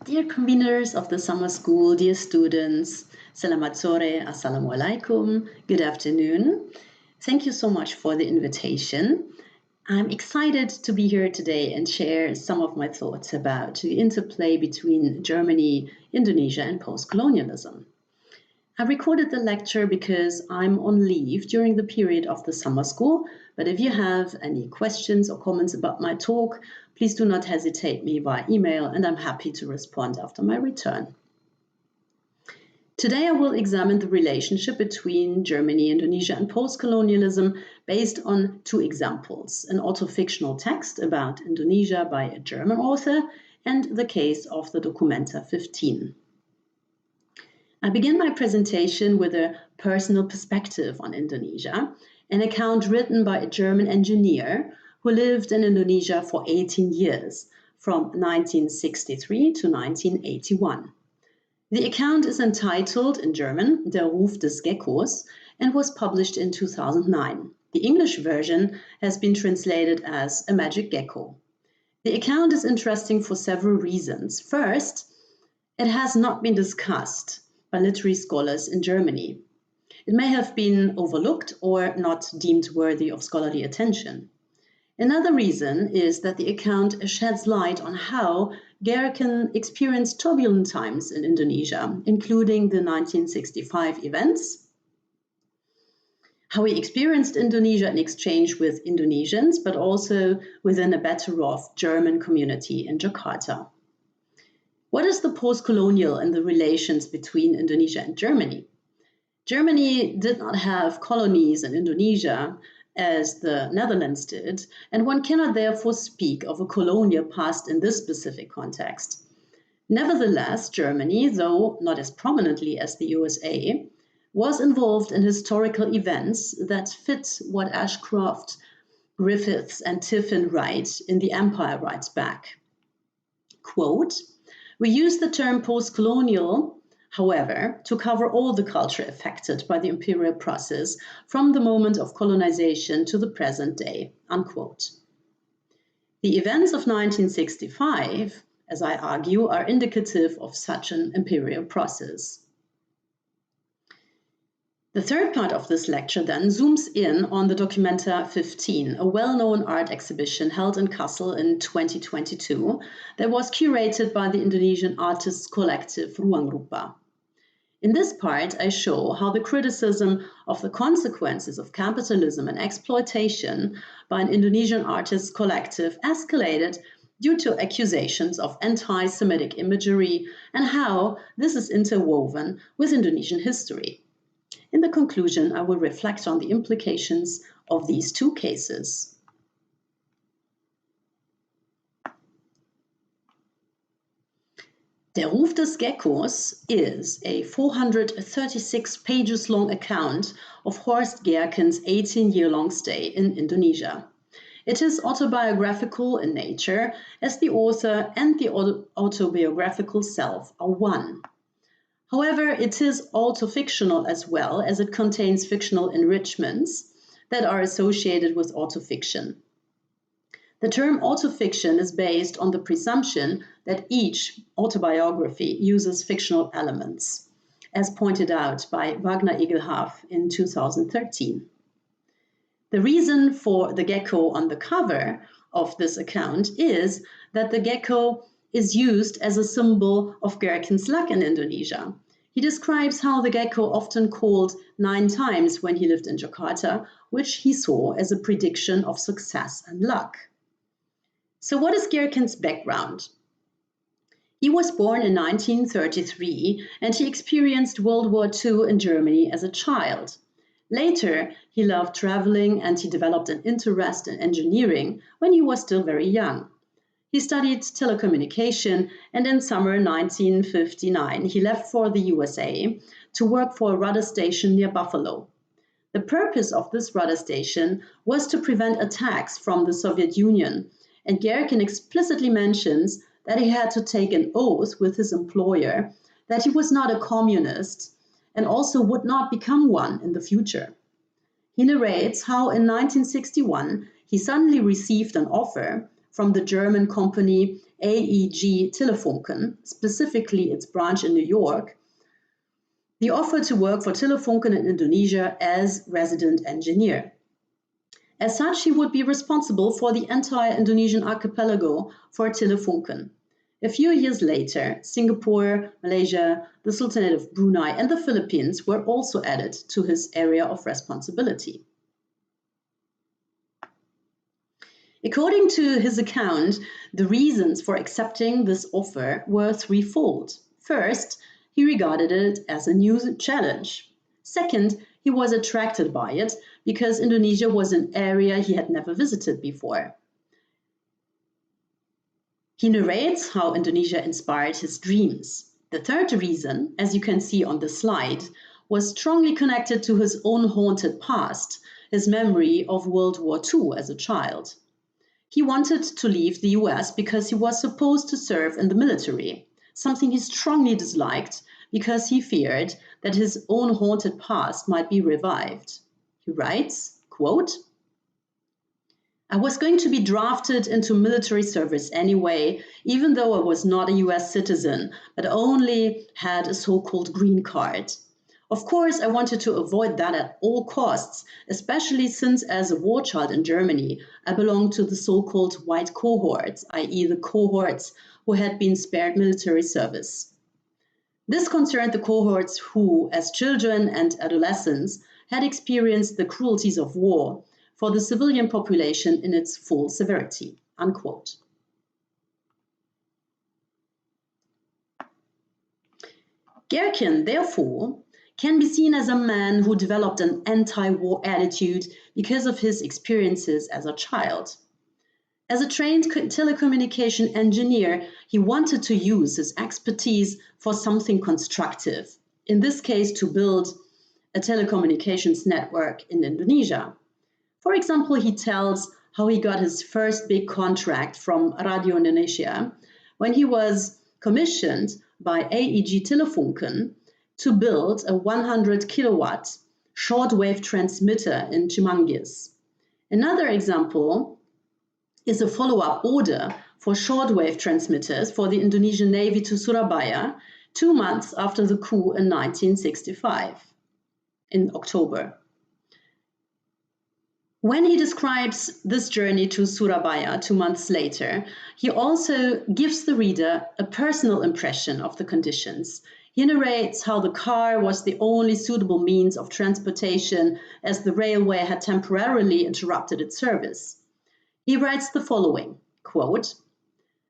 Dear conveners of the summer school, dear students, selamat sore, assalamualaikum, good afternoon. Thank you so much for the invitation. I'm excited to be here today and share some of my thoughts about the interplay between Germany, Indonesia, and postcolonialism. I recorded the lecture because I'm on leave during the period of the summer school, but if you have any questions or comments about my talk, please do not hesitate me via email and I'm happy to respond after my return. Today I will examine the relationship between Germany, Indonesia and postcolonialism based on two examples, an autofictional text about Indonesia by a German author and the case of the Documenta 15. I begin my presentation with a personal perspective on Indonesia, an account written by a German engineer who lived in Indonesia for 18 years, from 1963 to 1981. The account is entitled in German, Der Ruf des Geckos, and was published in 2009. The English version has been translated as A Magic Gecko. The account is interesting for several reasons. First, it has not been discussed by literary scholars in Germany. It may have been overlooked or not deemed worthy of scholarly attention. Another reason is that the account sheds light on how Geerken experienced turbulent times in Indonesia, including the 1965 events, how he experienced Indonesia in exchange with Indonesians, but also within a better-off German community in Jakarta. What is the post-colonial and the relations between Indonesia and Germany? Germany did not have colonies in Indonesia as the Netherlands did, and one cannot therefore speak of a colonial past in this specific context. Nevertheless, Germany, though not as prominently as the USA, was involved in historical events that fit what Ashcroft, Griffiths, and Tiffin write in The Empire Writes Back. Quote, "We use the term post-colonial, however, to cover all the culture affected by the imperial process from the moment of colonization to the present day." Unquote. The events of 1965, as I argue, are indicative of such an imperial process. The third part of this lecture then zooms in on the Documenta 15, a well-known art exhibition held in Kassel in 2022 that was curated by the Indonesian artists collective Ruang Rupa. In this part, I show how the criticism of the consequences of capitalism and exploitation by an Indonesian artists collective escalated due to accusations of anti-Semitic imagery and how this is interwoven with Indonesian history. In the conclusion, I will reflect on the implications of these two cases. Der Ruf des Geckos is a 436 pages long account of Horst Geerken's 18-year-long stay in Indonesia. It is autobiographical in nature, as the author and the autobiographical self are one. However, it is autofictional as well, as it contains fictional enrichments that are associated with autofiction. The term autofiction is based on the presumption that each autobiography uses fictional elements, as pointed out by Wagner Egelhaf in 2013. The reason for the gecko on the cover of this account is that the gecko is used as a symbol of Geerken's luck in Indonesia. He describes how the gecko often called 9 times when he lived in Jakarta, which he saw as a prediction of success and luck. So what is Geerken's background? He was born in 1933 and he experienced World War II in Germany as a child. Later, he loved traveling and he developed an interest in engineering when he was still very young. He studied telecommunication and in summer 1959 he left for the USA to work for a rudder station near Buffalo. The purpose of this rudder station was to prevent attacks from the Soviet Union, and Geerken explicitly mentions that he had to take an oath with his employer that he was not a communist and also would not become one in the future. He narrates how in 1961 he suddenly received an offer from the German company AEG Telefunken, specifically its branch in New York, the offer to work for Telefunken in Indonesia as resident engineer. As such, he would be responsible for the entire Indonesian archipelago for Telefunken. A few years later, Singapore, Malaysia, the Sultanate of Brunei, and the Philippines were also added to his area of responsibility. According to his account, the reasons for accepting this offer were threefold. First, he regarded it as a new challenge. Second, he was attracted by it because Indonesia was an area he had never visited before. He narrates how Indonesia inspired his dreams. The third reason, as you can see on the slide, was strongly connected to his own haunted past, his memory of World War II as a child. He wanted to leave the US because he was supposed to serve in the military, something he strongly disliked because he feared that his own haunted past might be revived. He writes, quote, "I was going to be drafted into military service anyway, even though I was not a US citizen, but only had a so-called green card. Of course, I wanted to avoid that at all costs, especially since as a war child in Germany, I belonged to the so-called white cohorts, i.e. the cohorts who had been spared military service. This concerned the cohorts who, as children and adolescents, had experienced the cruelties of war for the civilian population in its full severity." Unquote. Geerken, therefore, can be seen as a man who developed an anti-war attitude because of his experiences as a child. As a trained telecommunication engineer, he wanted to use his expertise for something constructive, in this case to build a telecommunications network in Indonesia. For example, he tells how he got his first big contract from Radio Indonesia when he was commissioned by AEG Telefunken to build a 100 kilowatt shortwave transmitter in Cimanggis. Another example is a follow-up order for shortwave transmitters for the Indonesian Navy to Surabaya 2 months after the coup in 1965, in October. When he describes this journey to Surabaya 2 months later, he also gives the reader a personal impression of the conditions. He narrates how the car was the only suitable means of transportation as the railway had temporarily interrupted its service. He writes the following, quote,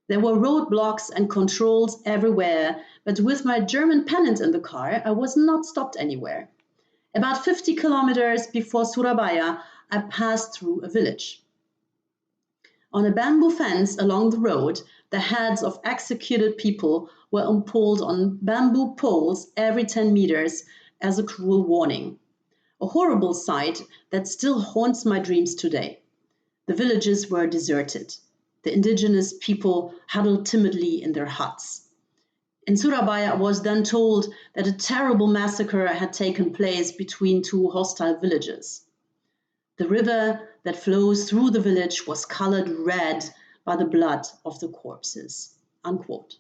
"There were roadblocks and controls everywhere, but with my German pennant in the car, I was not stopped anywhere. About 50 kilometers before Surabaya, I passed through a village. On a bamboo fence along the road, the heads of executed people were impaled on bamboo poles every 10 meters as a cruel warning. A horrible sight that still haunts my dreams today. The villages were deserted. The indigenous people huddled timidly in their huts. In Surabaya, I was then told that a terrible massacre had taken place between two hostile villages. The river that flows through the village was colored red by the blood of the corpses." Unquote.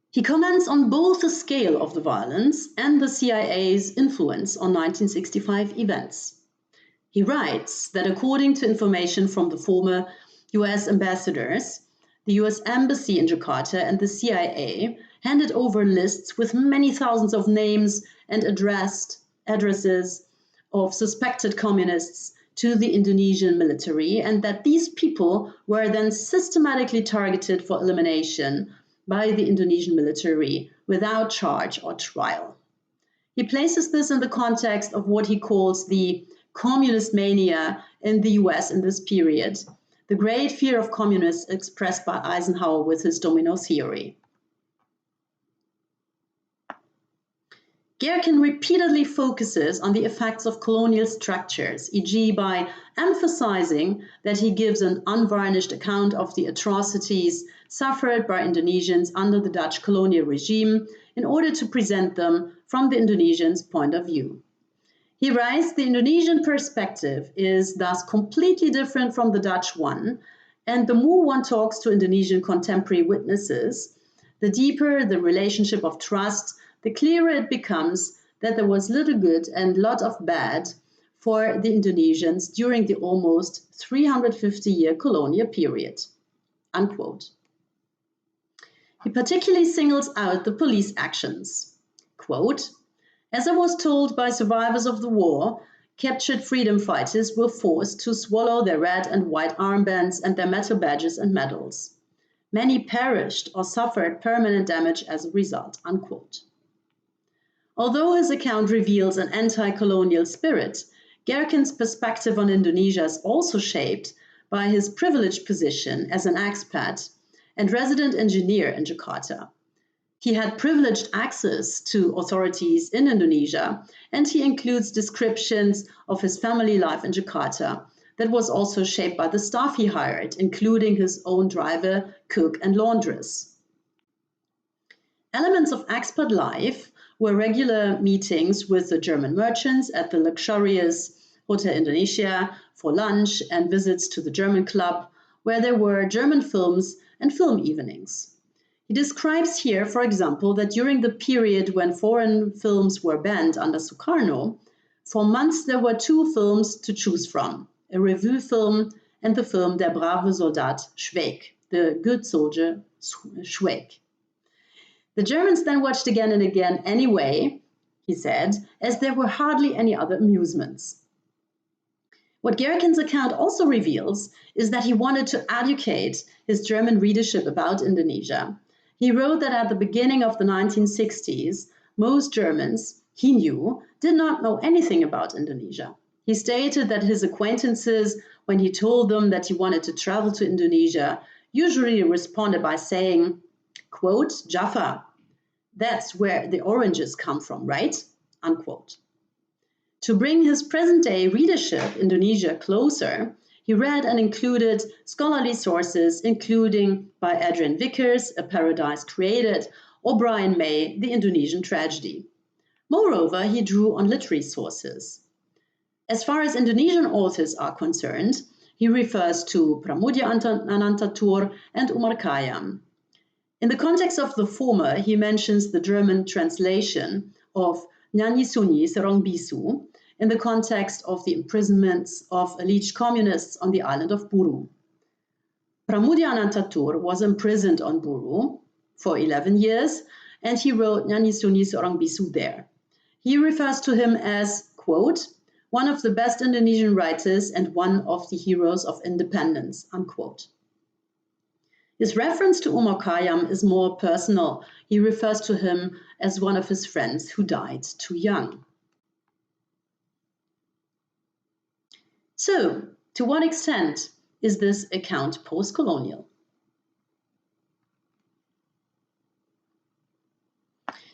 He comments on both the scale of the violence and the CIA's influence on 1965 events. He writes that according to information from the former US ambassadors, the US Embassy in Jakarta and the CIA handed over lists with many thousands of names and addresses of suspected communists to the Indonesian military, and that these people were then systematically targeted for elimination by the Indonesian military without charge or trial. He places this in the context of what he calls the communist mania in the US in this period, the great fear of communists expressed by Eisenhower with his domino theory. Geerken repeatedly focuses on the effects of colonial structures, e.g. by emphasizing that he gives an unvarnished account of the atrocities suffered by Indonesians under the Dutch colonial regime in order to present them from the Indonesians' point of view. He writes, the Indonesian perspective is thus completely different from the Dutch one, And the more one talks to Indonesian contemporary witnesses, the deeper the relationship of trust, the clearer it becomes that there was little good and lot of bad for the Indonesians during the almost 350-year colonial period." Unquote. He particularly singles out the police actions. Quote, "As I was told by survivors of the war, captured freedom fighters were forced to swallow their red and white armbands and their metal badges and medals. Many perished or suffered permanent damage as a result." Unquote. Although his account reveals an anti-colonial spirit, Geerken's perspective on Indonesia is also shaped by his privileged position as an expat and resident engineer in Jakarta. He had privileged access to authorities in Indonesia, and he includes descriptions of his family life in Jakarta that was also shaped by the staff he hired, including his own driver, cook, and laundress. Elements of expat life were regular meetings with the German merchants at the luxurious Hotel Indonesia for lunch and visits to the German club, where there were German films and film evenings. He describes here, for example, that during the period when foreign films were banned under Sukarno, for months there were two films to choose from, a revue film and the film Der brave Soldat schweig, the good soldier schweig. The Germans then watched again and again anyway, he said, as there were hardly any other amusements. What Geerken's account also reveals is that he wanted to educate his German readership about Indonesia. He wrote that at the beginning of the 1960s, most Germans, he knew, did not know anything about Indonesia. He stated that his acquaintances, when he told them that he wanted to travel to Indonesia, usually responded by saying, quote, "Jaffa, that's where the oranges come from, right?" Unquote. To bring his present-day readership Indonesia closer, he read and included scholarly sources, including by Adrian Vickers, A Paradise Created, or Brian May, The Indonesian Tragedy. Moreover, he drew on literary sources. As far as Indonesian authors are concerned, he refers to Pramudia Anantatur and Umar Khayyam. In the context of the former, he mentions the German translation of Nyanyi Sunyi Serong Bisu in the context of the imprisonments of alleged communists on the island of Buru. Pramudia Anantatur was imprisoned on Buru for 11 years, and he wrote Nyanyi Sunyi Serong Bisu there. He refers to him as, quote, "one of the best Indonesian writers and one of the heroes of independence," unquote. His reference to Umar Khayyam is more personal. He refers to him as one of his friends who died too young. So, to what extent is this account post-colonial?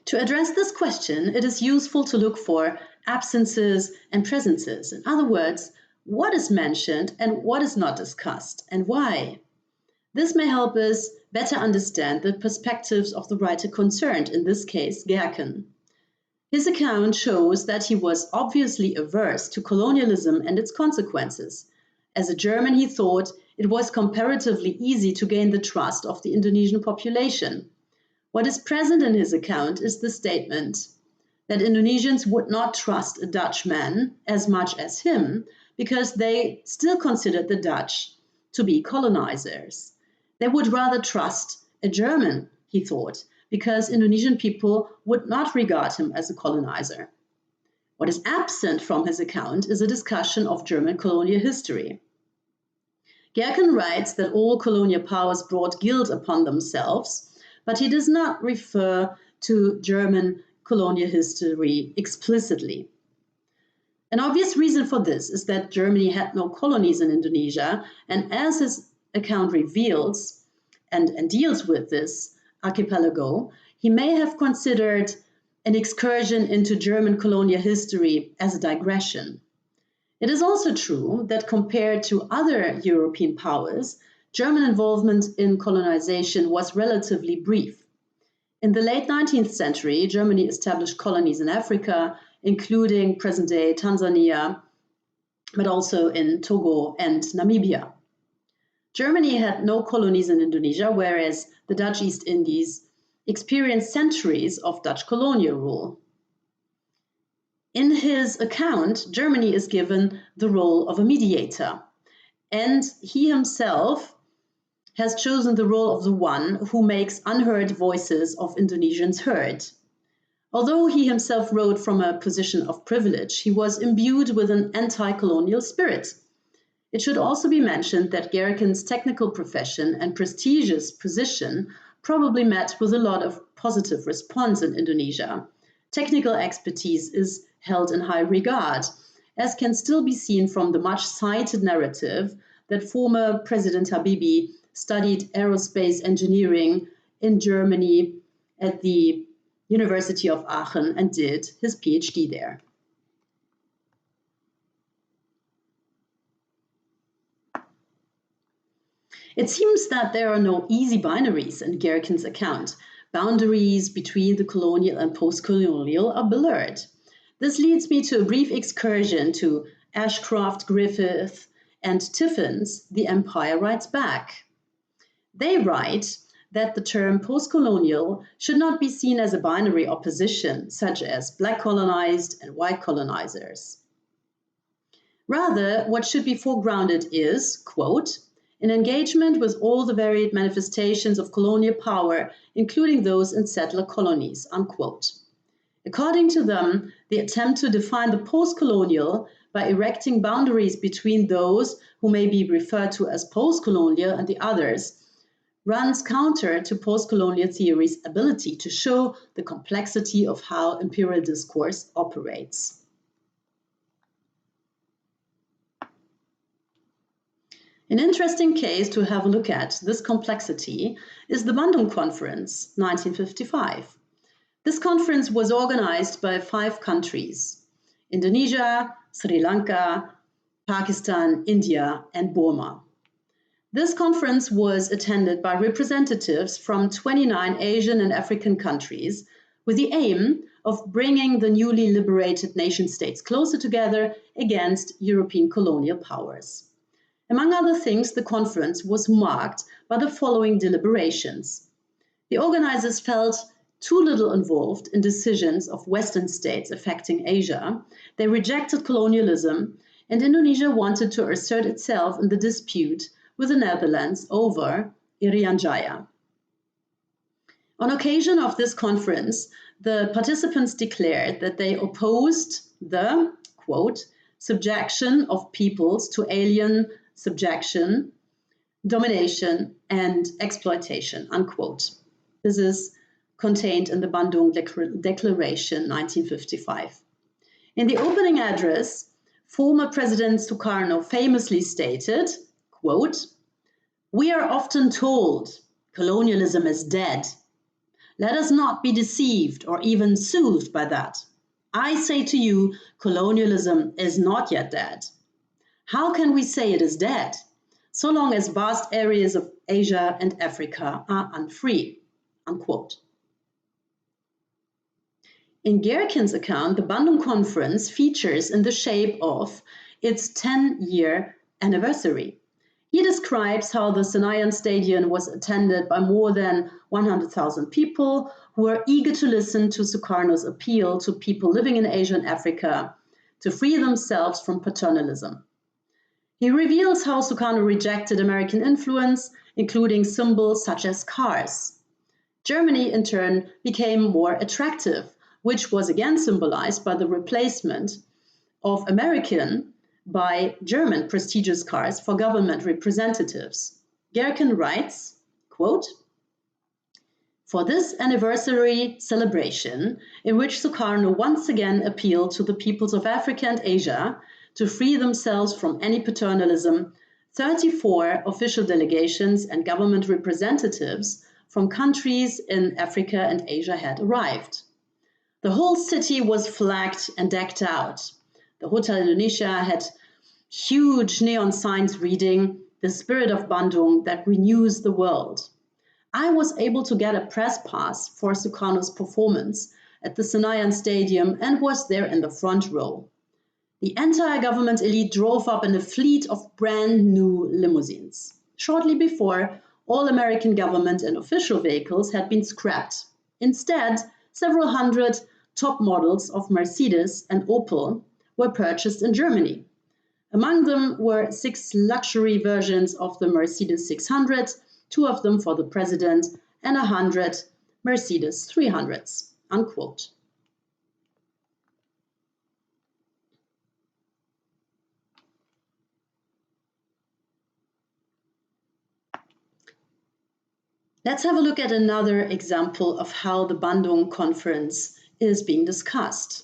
To address this question, it is useful to look for absences and presences. In other words, what is mentioned and what is not discussed, and why. This may help us better understand the perspectives of the writer concerned, in this case, Geerken. His account shows that he was obviously averse to colonialism and its consequences. As a German, he thought it was comparatively easy to gain the trust of the Indonesian population. What is present in his account is the statement that Indonesians would not trust a Dutchman as much as him because they still considered the Dutch to be colonizers. They would rather trust a German, he thought, because Indonesian people would not regard him as a colonizer. What is absent from his account is a discussion of German colonial history. Geerken writes that all colonial powers brought guilt upon themselves, but he does not refer to German colonial history explicitly. An obvious reason for this is that Germany had no colonies in Indonesia, and as his account reveals and deals with this archipelago, he may have considered an excursion into German colonial history as a digression. It is also true that compared to other European powers, German involvement in colonization was relatively brief. In the late 19th century, Germany established colonies in Africa, including present-day Tanzania, but also in Togo and Namibia. Germany had no colonies in Indonesia, whereas the Dutch East Indies experienced centuries of Dutch colonial rule. In his account, Germany is given the role of a mediator, and he himself has chosen the role of the one who makes unheard voices of Indonesians heard. Although he himself wrote from a position of privilege, he was imbued with an anti-colonial spirit. It should also be mentioned that Geerken's technical profession and prestigious position probably met with a lot of positive response in Indonesia. Technical expertise is held in high regard, as can still be seen from the much-cited narrative that former President Habibie studied aerospace engineering in Germany at the University of Aachen and did his PhD there. It seems that there are no easy binaries in Geerken's account. Boundaries between the colonial and post-colonial are blurred. This leads me to a brief excursion to Ashcroft, Griffith, and Tiffin's The Empire Writes Back. They write that the term post-colonial should not be seen as a binary opposition, such as black colonized and white colonizers. Rather, what should be foregrounded is, quote, an engagement with all the varied manifestations of colonial power, including those in settler colonies, unquote. According to them, the attempt to define the post-colonial by erecting boundaries between those who may be referred to as post-colonial and the others runs counter to post-colonial theory's ability to show the complexity of how imperial discourse operates. An interesting case to have a look at this complexity is the Bandung Conference, 1955. This conference was organized by 5 countries: Indonesia, Sri Lanka, Pakistan, India, and Burma. This conference was attended by representatives from 29 Asian and African countries with the aim of bringing the newly liberated nation-states closer together against European colonial powers. Among other things, the conference was marked by the following deliberations. The organizers felt too little involved in decisions of Western states affecting Asia. They rejected colonialism, and Indonesia wanted to assert itself in the dispute with the Netherlands over Irian Jaya. On occasion of this conference, the participants declared that they opposed the, quote, subjection of peoples to alien subjection, domination, and exploitation, unquote. This is contained in the Bandung Declaration, 1955. In the opening address, former President Sukarno famously stated, quote, we are often told colonialism is dead. Let us not be deceived or even soothed by that. I say to you, colonialism is not yet dead. How can we say it is dead, so long as vast areas of Asia and Africa are unfree, unquote. In Geerken's account, the Bandung Conference features in the shape of its 10-year anniversary. He describes how the Senayan Stadium was attended by more than 100,000 people who were eager to listen to Sukarno's appeal to people living in Asia and Africa to free themselves from paternalism. He reveals how Sukarno rejected American influence, including symbols such as cars. Germany, in turn, became more attractive, which was again symbolized by the replacement of American by German prestigious cars for government representatives. Geerken writes, quote, for this anniversary celebration, in which Sukarno once again appealed to the peoples of Africa and Asia to free themselves from any paternalism, 34 official delegations and government representatives from countries in Africa and Asia had arrived. The whole city was flagged and decked out. The Hotel Indonesia had huge neon signs reading, "The spirit of Bandung that renews the world." I was able to get a press pass for Sukarno's performance at the Senayan Stadium and was there in the front row. The entire government elite drove up in a fleet of brand new limousines. Shortly before, all American government and official vehicles had been scrapped. Instead, several hundred top models of Mercedes and Opel were purchased in Germany. Among them were 6 luxury versions of the Mercedes 600, 2 of them for the president, and 100 Mercedes 300s. Unquote. Let's have a look at another example of how the Bandung Conference is being discussed.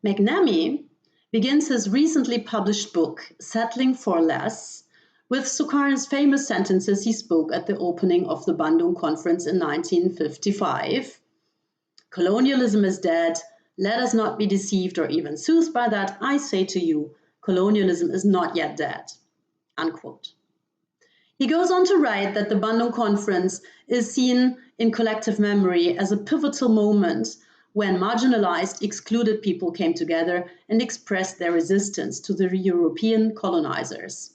McNamee begins his recently published book, Settling for Less, with Sukarno's famous sentences he spoke at the opening of the Bandung Conference in 1955. Colonialism is dead. Let us not be deceived or even soothed by that. I say to you, colonialism is not yet dead. Unquote. He goes on to write that the Bandung Conference is seen in collective memory as a pivotal moment when marginalized, excluded people came together and expressed their resistance to the European colonizers.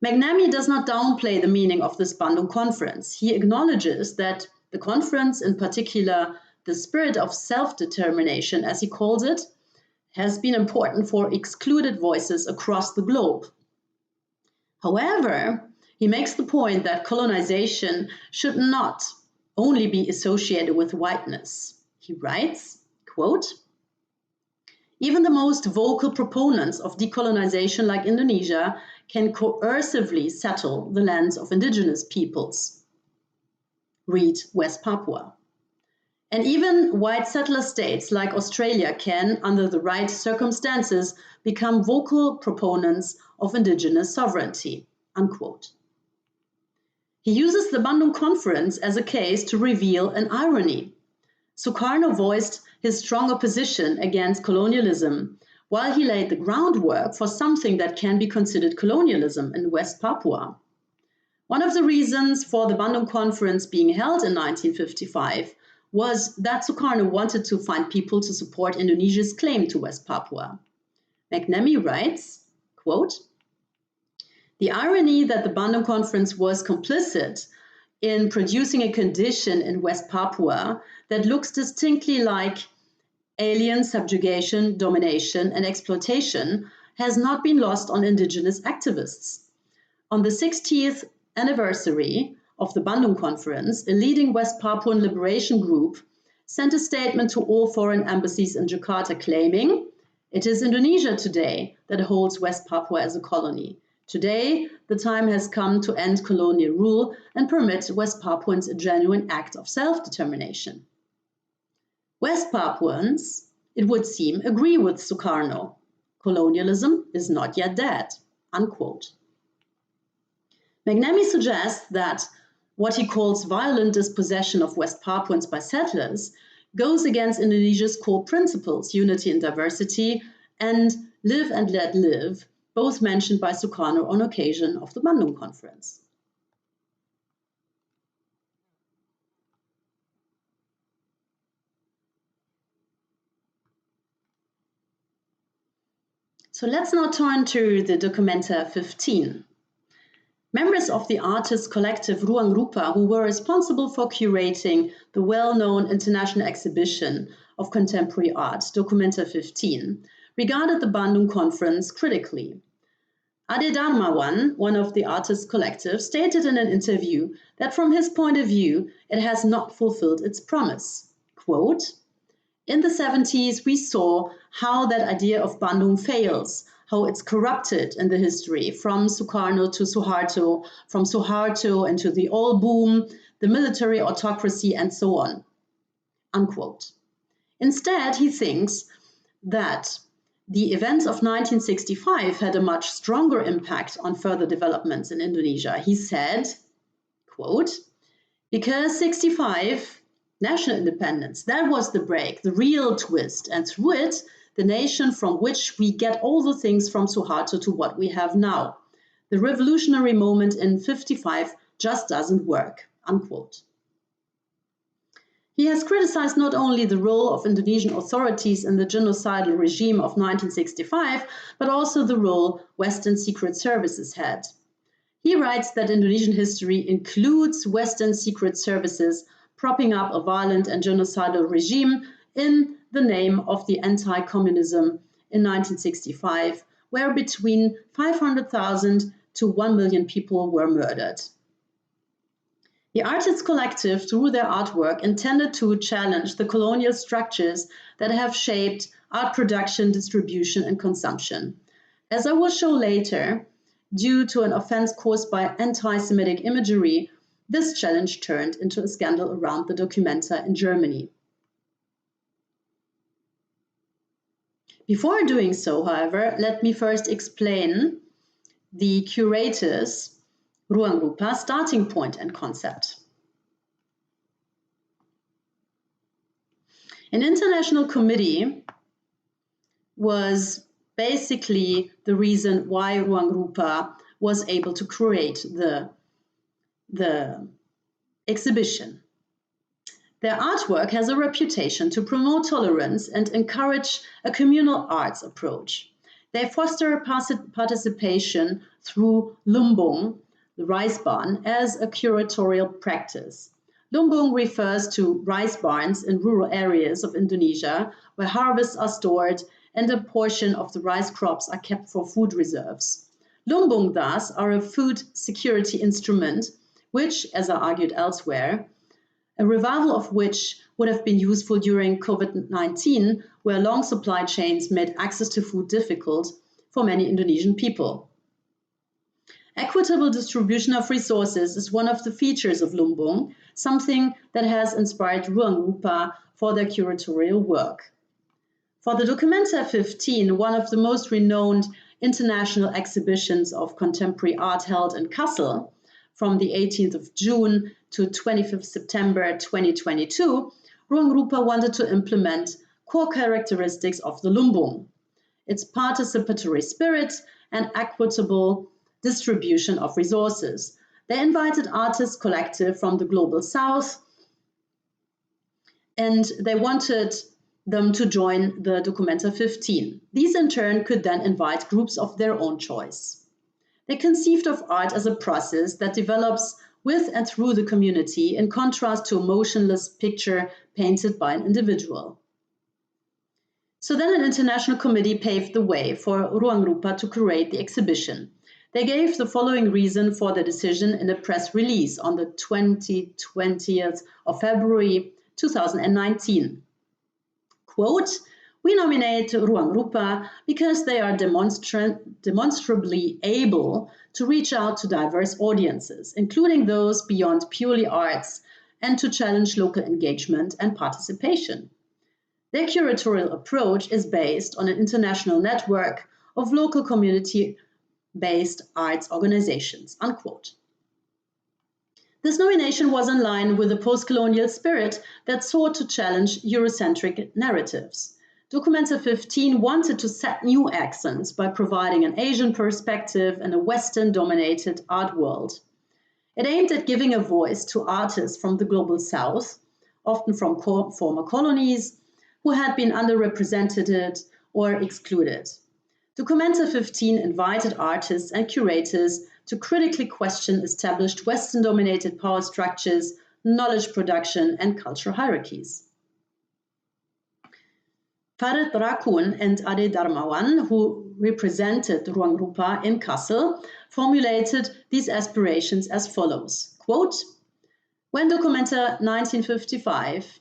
McNamee does not downplay the meaning of this Bandung Conference. He acknowledges that the conference, in particular the spirit of self-determination, as he calls it, has been important for excluded voices across the globe. However, he makes the point that colonization should not only be associated with whiteness. He writes, quote, "Even the most vocal proponents of decolonization like Indonesia can coercively settle the lands of indigenous peoples." Read West Papua. And even white settler states like Australia can, under the right circumstances, become vocal proponents of indigenous sovereignty. Unquote. He uses the Bandung Conference as a case to reveal an irony. Sukarno voiced his strong opposition against colonialism, while he laid the groundwork for something that can be considered colonialism in West Papua. One of the reasons for the Bandung Conference being held in 1955 was that Sukarno wanted to find people to support Indonesia's claim to West Papua. McNamee writes, quote, "The irony that the Bandung Conference was complicit in producing a condition in West Papua that looks distinctly like alien subjugation, domination, and exploitation has not been lost on indigenous activists. On the 60th anniversary of the Bandung Conference, a leading West Papuan liberation group sent a statement to all foreign embassies in Jakarta claiming, 'It is Indonesia today that holds West Papua as a colony. Today, the time has come to end colonial rule and permit West Papuans a genuine act of self-determination.' West Papuans, it would seem, agree with Sukarno. Colonialism is not yet dead." Unquote. McNamee suggests that what he calls violent dispossession of West Papuans by settlers goes against Indonesia's core principles, unity and diversity, and live and let live, both mentioned by Sukarno on occasion of the Bandung Conference. So let's now turn to the Documenta 15. Members of the artist collective Ruang Rupa, who were responsible for curating the well-known international exhibition of contemporary art, Documenta 15, regarded the Bandung Conference critically. Ade Darmawan, one of the artist collective, stated in an interview that from his point of view, it has not fulfilled its promise. Quote, "In the 70s, we saw how that idea of Bandung fails, how it's corrupted in the history, from Sukarno to Suharto, from Suharto into the oil boom, the military autocracy, and so on." Unquote. Instead, he thinks that the events of 1965 had a much stronger impact on further developments in Indonesia. He said, quote, "Because 65, national independence, that was the break, the real twist, and through it, the nation from which we get all the things from Suharto to what we have now. The revolutionary moment in 55 just doesn't work." Unquote. He has criticized not only the role of Indonesian authorities in the genocidal regime of 1965, but also the role Western secret services had. He writes that Indonesian history includes Western secret services propping up a violent and genocidal regime in the name of the anti-communism in 1965, where between 500,000 to 1 million people were murdered. The artists collective, through their artwork, intended to challenge the colonial structures that have shaped art production, distribution, and consumption. As I will show later, due to an offense caused by anti-Semitic imagery, this challenge turned into a scandal around the Documenta in Germany. Before doing so, however, let me first explain the curator's Ruang Rupa starting point and concept. An international committee was basically the reason why Ruang Rupa was able to create the exhibition. Their artwork has a reputation to promote tolerance and encourage a communal arts approach. They foster participation through lumbung, the rice barn, as a curatorial practice. Lumbung refers to rice barns in rural areas of Indonesia where harvests are stored and a portion of the rice crops are kept for food reserves. Lumbung thus are a food security instrument which, as I argued elsewhere, a revival of which would have been useful during COVID-19, where long supply chains made access to food difficult for many Indonesian people. Equitable distribution of resources is one of the features of lumbung, something that has inspired Ruang Rupa for their curatorial work. For the Documenta 15, one of the most renowned international exhibitions of contemporary art held in Kassel, from the 18th of June to 25th September 2022, Ruang Rupa wanted to implement core characteristics of the lumbung, its participatory spirit and equitable distribution of resources. They invited artists collective from the global south, and they wanted them to join the Documenta 15. These in turn could then invite groups of their own choice. They conceived of art as a process that develops with and through the community, in contrast to a motionless picture painted by an individual. So then an international committee paved the way for Ruang Rupa to curate the exhibition. They gave the following reason for the decision in a press release on the 20th of February 2019. Quote, "We nominate Ruang Rupa because they are demonstrably able to reach out to diverse audiences, including those beyond purely arts, and to challenge local engagement and participation. Their curatorial approach is based on an international network of local community-based arts organizations." Unquote. This nomination was in line with the postcolonial spirit that sought to challenge Eurocentric narratives. Documenta 15 wanted to set new accents by providing an Asian perspective in a Western-dominated art world. It aimed at giving a voice to artists from the global south, often from former colonies, who had been underrepresented or excluded. Documenta 15 invited artists and curators to critically question established Western-dominated power structures, knowledge production, and cultural hierarchies. Farid Rakun and Ade Darmawan, who represented Ruang Rupa in Kassel, formulated these aspirations as follows. Quote, "When Documenta 1955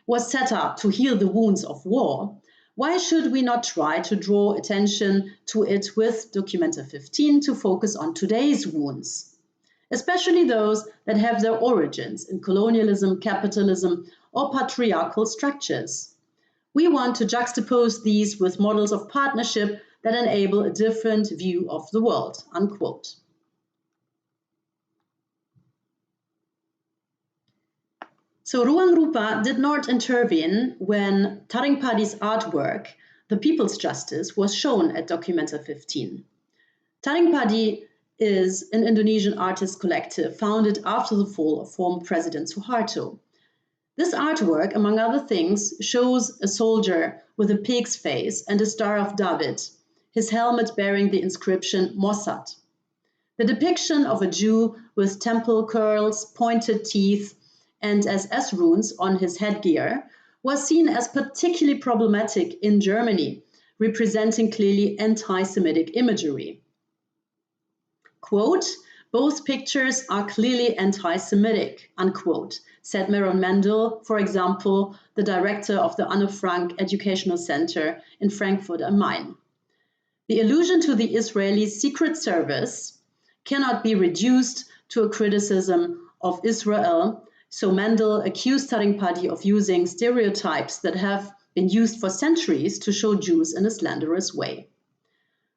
was set up to heal the wounds of war, why should we not try to draw attention to it with Documenta 15 to focus on today's wounds, especially those that have their origins in colonialism, capitalism, or patriarchal structures? We want to juxtapose these with models of partnership that enable a different view of the world." Unquote. So Ruang Rupa did not intervene when Taring Padi's artwork, The People's Justice, was shown at Documenta 15. Taring Padi is an Indonesian artist collective founded after the fall of former President Suharto. This artwork, among other things, shows a soldier with a pig's face and a Star of David, his helmet bearing the inscription Mossad. The depiction of a Jew with temple curls, pointed teeth, and SS runes on his headgear was seen as particularly problematic in Germany, representing clearly anti-Semitic imagery. Quote, "Both pictures are clearly anti-Semitic," unquote, said Meron Mendel, for example, the director of the Anne Frank Educational Center in Frankfurt am Main. The allusion to the Israeli Secret Service cannot be reduced to a criticism of Israel, so Mendel accused Tarinkpadi of using stereotypes that have been used for centuries to show Jews in a slanderous way.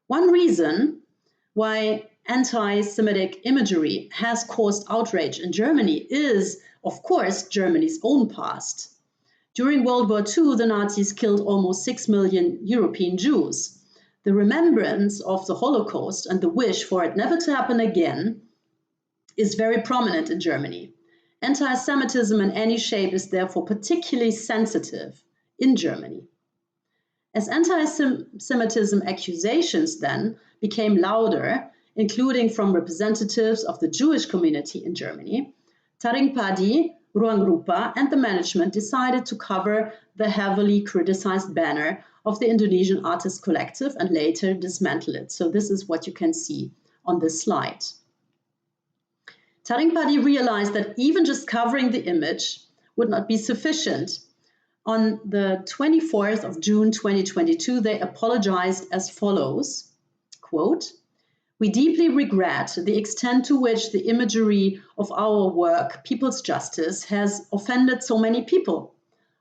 One reason why anti-Semitic imagery has caused outrage in Germany is, of course, Germany's own past. During World War II, the Nazis killed almost 6 million European Jews. The remembrance of the Holocaust and the wish for it never to happen again is very prominent in Germany. Anti-Semitism in any shape is therefore particularly sensitive in Germany. As anti-Semitism accusations then became louder, including from representatives of the Jewish community in Germany, Tarinkpadi, Ruanggrupa, and the management decided to cover the heavily criticized banner of the Indonesian Artist Collective and later dismantle it. So this is what you can see on this slide. Tarinkpadi realized that even just covering the image would not be sufficient. On the 24th of June 2022, they apologized as follows, quote, "We deeply regret the extent to which the imagery of our work, People's Justice, has offended so many people.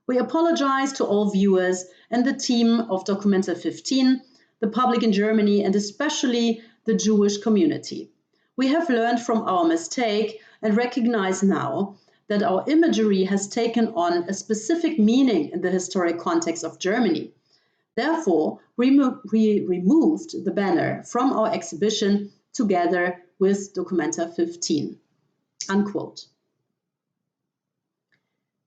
We apologize to all viewers and the team of Documenta 15, the public in Germany, and especially the Jewish community. We have learned from our mistake and recognize now that our imagery has taken on a specific meaning in the historic context of Germany. Therefore, we removed the banner from our exhibition together with Documenta 15, unquote.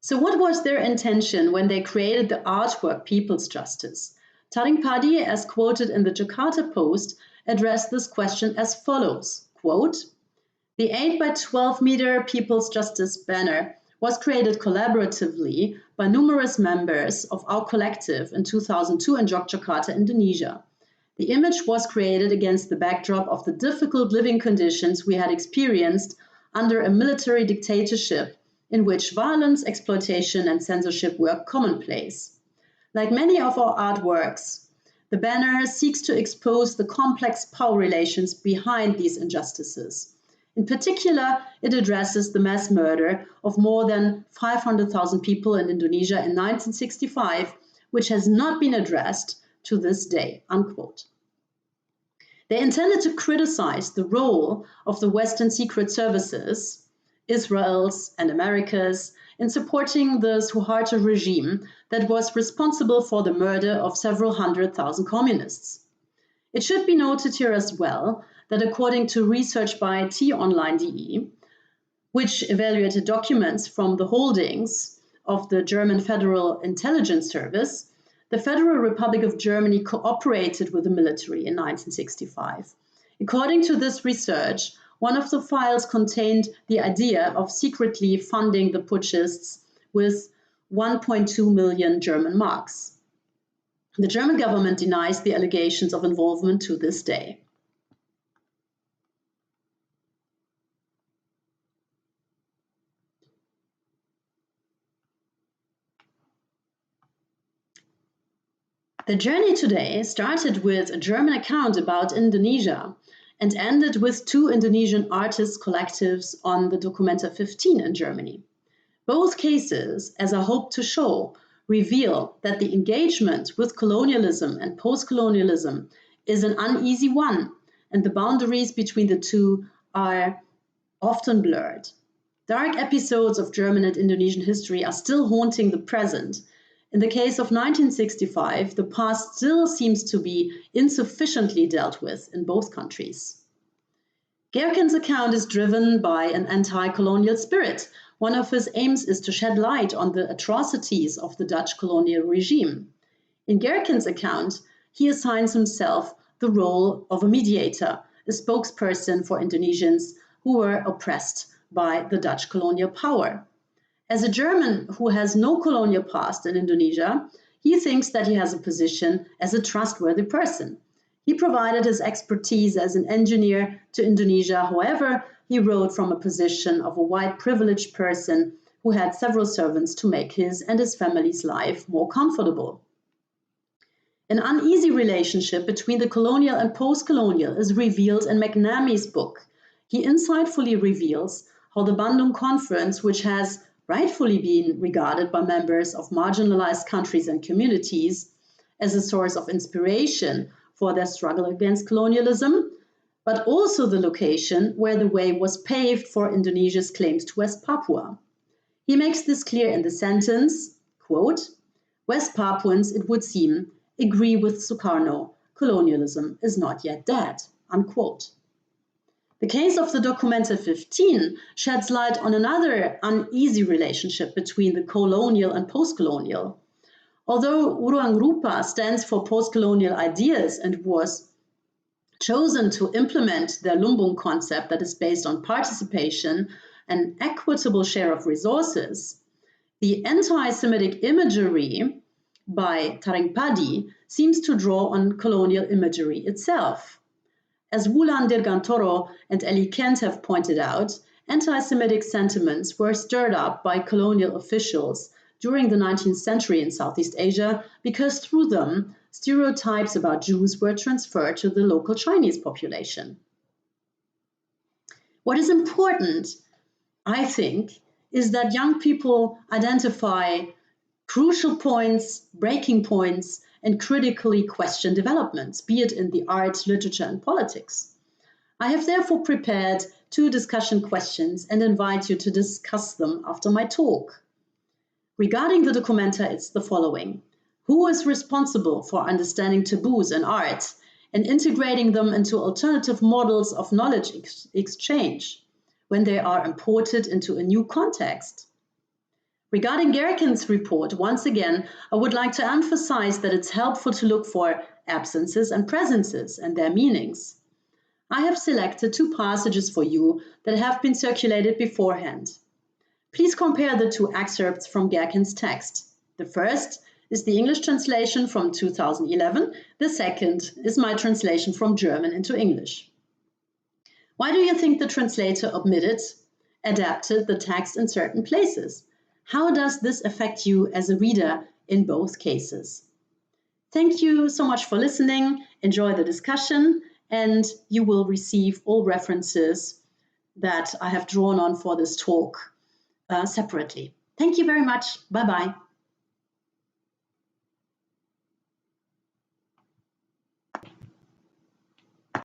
So what was their intention when they created the artwork People's Justice? Tarinkpadi, as quoted in the Jakarta Post, addressed this question as follows, quote, "The 8 by 12 meter People's Justice banner was created collaboratively by numerous members of our collective in 2002 in Jakarta, Indonesia. The image was created against the backdrop of the difficult living conditions we had experienced under a military dictatorship in which violence, exploitation, and censorship were commonplace. Like many of our artworks, the banner seeks to expose the complex power relations behind these injustices. In particular, it addresses the mass murder of more than 500,000 people in Indonesia in 1965, which has not been addressed to this day," unquote. They intended to criticize the role of the Western secret services, Israel's and America's, in supporting the Suharto regime that was responsible for the murder of several 100,000 communists. It should be noted here as well that according to research by t-online.de, which evaluated documents from the holdings of the German Federal Intelligence Service, the Federal Republic of Germany cooperated with the military in 1965. According to this research, one of the files contained the idea of secretly funding the putschists with 1.2 million German marks. The German government denies the allegations of involvement to this day. The journey today started with a German account about Indonesia and ended with 2 Indonesian artists collectives on the Documenta 15 in Germany. Both cases, as I hope to show, reveal that the engagement with colonialism and postcolonialism is an uneasy one, and the boundaries between the two are often blurred. Dark episodes of German and Indonesian history are still haunting the present. In the case of 1965, the past still seems to be insufficiently dealt with in both countries. Geerken's account is driven by an anti-colonial spirit. One of his aims is to shed light on the atrocities of the Dutch colonial regime. In Geerken's account, he assigns himself the role of a mediator, a spokesperson for Indonesians who were oppressed by the Dutch colonial power. As a German who has no colonial past in Indonesia, he thinks that he has a position as a trustworthy person. He provided his expertise as an engineer to Indonesia. However, he wrote from a position of a white privileged person who had several servants to make his and his family's life more comfortable. An uneasy relationship between the colonial and post-colonial is revealed in McNamee's book. He insightfully reveals how the Bandung Conference, which has rightfully been regarded by members of marginalized countries and communities as a source of inspiration for their struggle against colonialism, but also the location where the way was paved for Indonesia's claims to West Papua. He makes this clear in the sentence, quote, "West Papuans, it would seem, agree with Sukarno, colonialism is not yet dead," unquote. The case of the Documenta 15 sheds light on another uneasy relationship between the colonial and post-colonial. Although Ruang Rupa stands for post-colonial ideas and was chosen to implement their Lumbung concept that is based on participation and equitable share of resources, the anti-Semitic imagery by Taring Padi seems to draw on colonial imagery itself. As Wulan Dirgantoro and Ellie Kent have pointed out, anti-Semitic sentiments were stirred up by colonial officials during the 19th century in Southeast Asia because through them, stereotypes about Jews were transferred to the local Chinese population. What is important, I think, is that young people identify crucial points, breaking points, and critically question developments, be it in the arts, literature, and politics. I have therefore prepared 2 discussion questions and invite you to discuss them after my talk. Regarding the Documenta, it's the following. Who is responsible for understanding taboos in art and integrating them into alternative models of knowledge exchange when they are imported into a new context? Regarding Geerken's report, once again, I would like to emphasize that it's helpful to look for absences and presences and their meanings. I have selected 2 passages for you that have been circulated beforehand. Please compare the 2 excerpts from Geerken's text. The first is the English translation from 2011. The second is my translation from German into English. Why do you think the translator omitted, adapted the text in certain places? How does this affect you as a reader in both cases? Thank you so much for listening. Enjoy the discussion, and you will receive all references that I have drawn on for this talk separately. Thank you very much. Bye-bye.